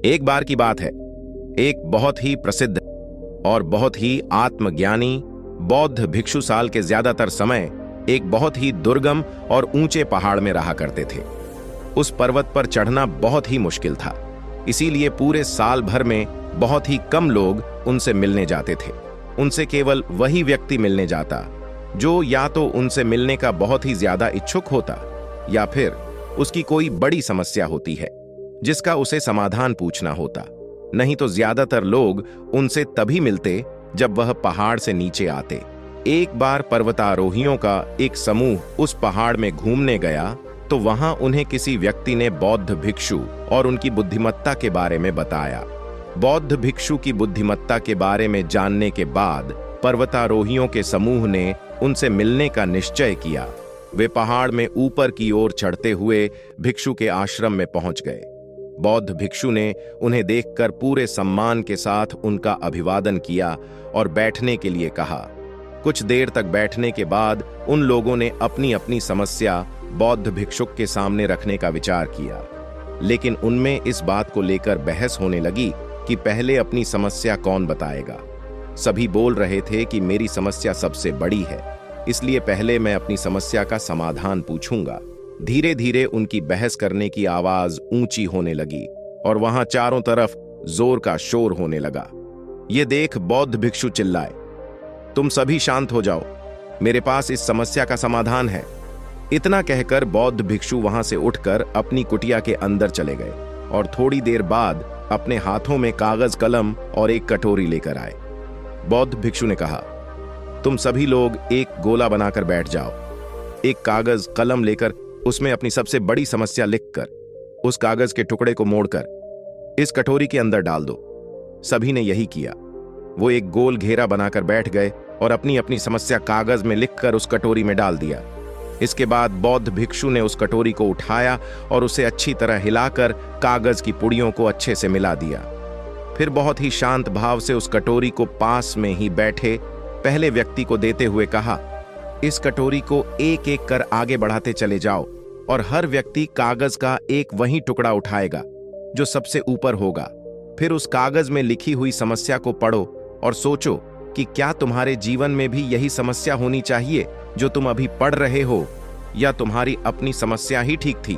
एक बार की बात है, एक बहुत ही प्रसिद्ध और बहुत ही आत्मज्ञानी बौद्ध भिक्षु साल के ज्यादातर समय एक बहुत ही दुर्गम और ऊंचे पहाड़ में रहा करते थे। उस पर्वत पर चढ़ना बहुत ही मुश्किल था, इसीलिए पूरे साल भर में बहुत ही कम लोग उनसे मिलने जाते थे। उनसे केवल वही व्यक्ति मिलने जाता जो या तो उनसे मिलने का बहुत ही ज्यादा इच्छुक होता या फिर उसकी कोई बड़ी समस्या होती है जिसका उसे समाधान पूछना होता। नहीं तो ज्यादातर लोग उनसे तभी मिलते जब वह पहाड़ से नीचे आते। एक बार पर्वतारोहियों का एक समूह उस पहाड़ में घूमने गया तो वहां उन्हें किसी व्यक्ति ने बौद्ध भिक्षु और उनकी बुद्धिमत्ता के बारे में बताया। बौद्ध भिक्षु की बुद्धिमत्ता के बारे में जानने के बाद पर्वतारोहियों के समूह ने उनसे मिलने का निश्चय किया। वे पहाड़ में ऊपर की ओर चढ़ते हुए भिक्षु के आश्रम में पहुंच गए। बौद्ध भिक्षु ने उन्हें देखकर पूरे सम्मान के साथ उनका अभिवादन किया और बैठने के लिए कहा। कुछ देर तक बैठने के बाद उन लोगों ने अपनी अपनी समस्या बौद्ध भिक्षुक के सामने रखने का विचार किया, लेकिन उनमें इस बात को लेकर बहस होने लगी कि पहले अपनी समस्या कौन बताएगा। सभी बोल रहे थे कि मेरी समस्या सबसे बड़ी है, इसलिए पहले मैं अपनी समस्या का समाधान पूछूंगा। धीरे धीरे उनकी बहस करने की आवाज ऊंची होने लगी और वहां चारों तरफ जोर का शोर होने लगा। ये देख बौद्ध भिक्षु चिल्लाए, तुम सभी शांत हो जाओ, मेरे पास इस समस्या का समाधान है। इतना कहकर बौद्ध भिक्षु वहां से उठकर अपनी कुटिया के अंदर चले गए और थोड़ी देर बाद अपने हाथों में कागज कलम और एक कटोरी लेकर आए। बौद्ध भिक्षु ने कहा, तुम सभी लोग एक गोला बनाकर बैठ जाओ। एक कागज कलम लेकर उसमें अपनी सबसे बड़ी समस्या लिखकर उस कागज के टुकड़े को मोड़कर इस कटोरी के अंदर डाल दो। सभी ने यही किया। वो एक गोल घेरा बनाकर बैठ गए और अपनी अपनी समस्या कागज में लिखकर उस कटोरी में डाल दिया। इसके बाद बौद्ध भिक्षु ने उस कटोरी को उठाया और उसे अच्छी तरह हिलाकर कागज की पुड़ियों को अच्छे से मिला दिया। फिर बहुत ही शांत भाव से उस कटोरी को पास में ही बैठे पहले व्यक्ति को देते हुए कहा, इस कटोरी को एक एक कर आगे बढ़ाते चले जाओ और हर व्यक्ति कागज का एक वही टुकड़ा उठाएगा जो सबसे ऊपर होगा। फिर उस कागज में लिखी हुई समस्या को पढ़ो और सोचो कि क्या तुम्हारे जीवन में भी यही समस्या होनी चाहिए जो तुम अभी पढ़ रहे हो, या तुम्हारी अपनी समस्या ही ठीक थी।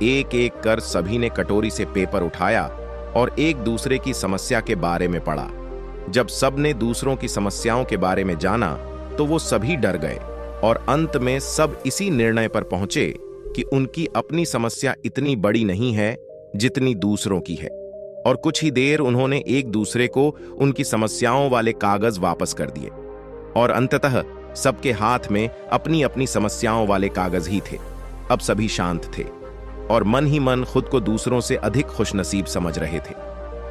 एक एक कर सभी ने कटोरी से पेपर उठाया और एक दूसरे की समस्या के बारे में पढ़ा। जब सब ने दूसरों की समस्याओं के बारे में जाना तो वो सभी डर गए और अंत में सब इसी निर्णय पर पहुंचे कि उनकी अपनी समस्या इतनी बड़ी नहीं है जितनी दूसरों की है। और कुछ ही देर उन्होंने एक दूसरे को उनकी समस्याओं वाले कागज वापस कर दिए और अंततः सबके हाथ में अपनी अपनी समस्याओं वाले कागज ही थे। अब सभी शांत थे और मन ही मन खुद को दूसरों से अधिक खुशनसीब समझ रहे थे।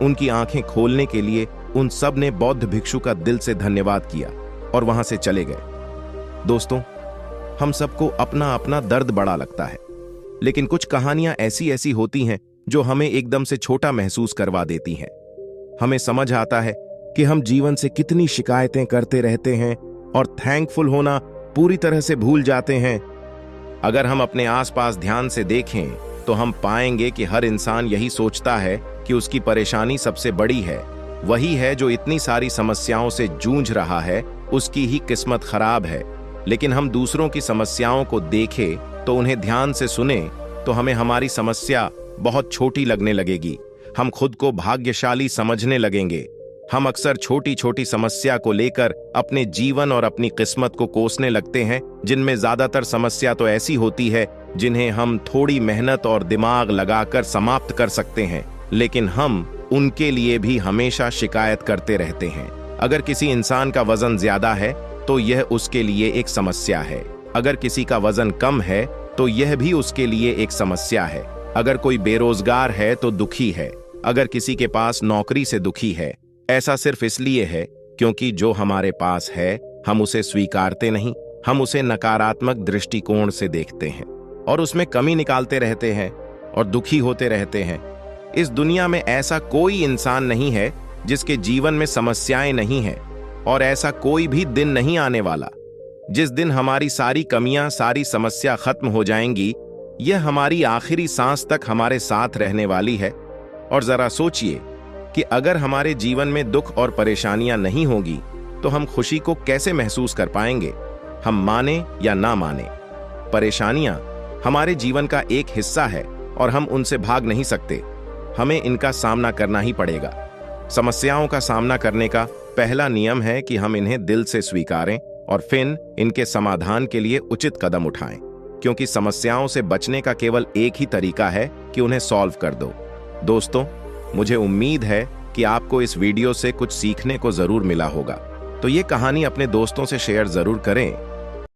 उनकी आंखें खोलने के लिए उन सब ने बौद्ध भिक्षु का दिल से धन्यवाद किया और वहां से चले गए। दोस्तों, हम सबको अपना अपना दर्द बड़ा लगता है, लेकिन कुछ कहानियां ऐसी ऐसी होती हैं जो हमें एकदम से छोटा महसूस करवा देती हैं। हमें समझ आता है कि हम जीवन से कितनी शिकायतें करते रहते हैं और थैंकफुल होना पूरी तरह से भूल जाते हैं। अगर हम अपने आसपास ध्यान से देखें तो हम पाएंगे कि हर इंसान यही सोचता है कि उसकी परेशानी सबसे बड़ी है। वही है जो इतनी सारी समस्याओं से जूझ रहा है, उसकी ही किस्मत खराब है। लेकिन हम दूसरों की समस्याओं को देखें तो उन्हें ध्यान से सुने तो हमें हमारी समस्या बहुत छोटी लगने लगेगी। हम खुद को भाग्यशाली समझने लगेंगे। हम अक्सर छोटी छोटी समस्या को लेकर अपने जीवन और अपनी किस्मत को कोसने लगते हैं, जिनमें ज्यादातर समस्या तो ऐसी होती है जिन्हें हम थोड़ी मेहनत और दिमाग लगाकर समाप्त कर सकते हैं, लेकिन हम उनके लिए भी हमेशा शिकायत करते रहते हैं। अगर किसी इंसान का वजन ज्यादा है तो यह उसके लिए एक समस्या है। अगर किसी का वजन कम है तो यह भी उसके लिए एक समस्या है। अगर कोई बेरोजगार है तो दुखी है। अगर किसी के पास नौकरी से दुखी है, ऐसा सिर्फ इसलिए है क्योंकि जो हमारे पास है हम उसे स्वीकारते नहीं, हम उसे नकारात्मक दृष्टिकोण से देखते हैं और उसमें कमी निकालते रहते हैं और दुखी होते रहते हैं। इस दुनिया में ऐसा कोई इंसान नहीं है जिसके जीवन में समस्याएं नहीं हैं, और ऐसा कोई भी दिन नहीं आने वाला जिस दिन हमारी सारी कमियां, सारी समस्या खत्म हो जाएंगी। यह हमारी आखिरी सांस तक हमारे साथ रहने वाली है और जरा सोचिए कि अगर हमारे जीवन में दुख और परेशानियां नहीं होगी तो हम खुशी को कैसे महसूस कर पाएंगे, हम माने या ना माने। परेशानियां हमारे जीवन का एक हिस्सा है और हम उनसे भाग नहीं सकते, हमें इनका सामना करना ही पड़ेगा। समस्याओं का सामना करने का पहला नियम है कि हम इन्हें दिल से स्वीकारें और फिर इनके समाधान के लिए उचित कदम उठाएं, क्योंकि समस्याओं से बचने का केवल एक ही तरीका है कि उन्हें सॉल्व कर दो। दोस्तों, मुझे उम्मीद है कि आपको इस वीडियो से कुछ सीखने को जरूर मिला होगा, तो ये कहानी अपने दोस्तों से शेयर जरूर करें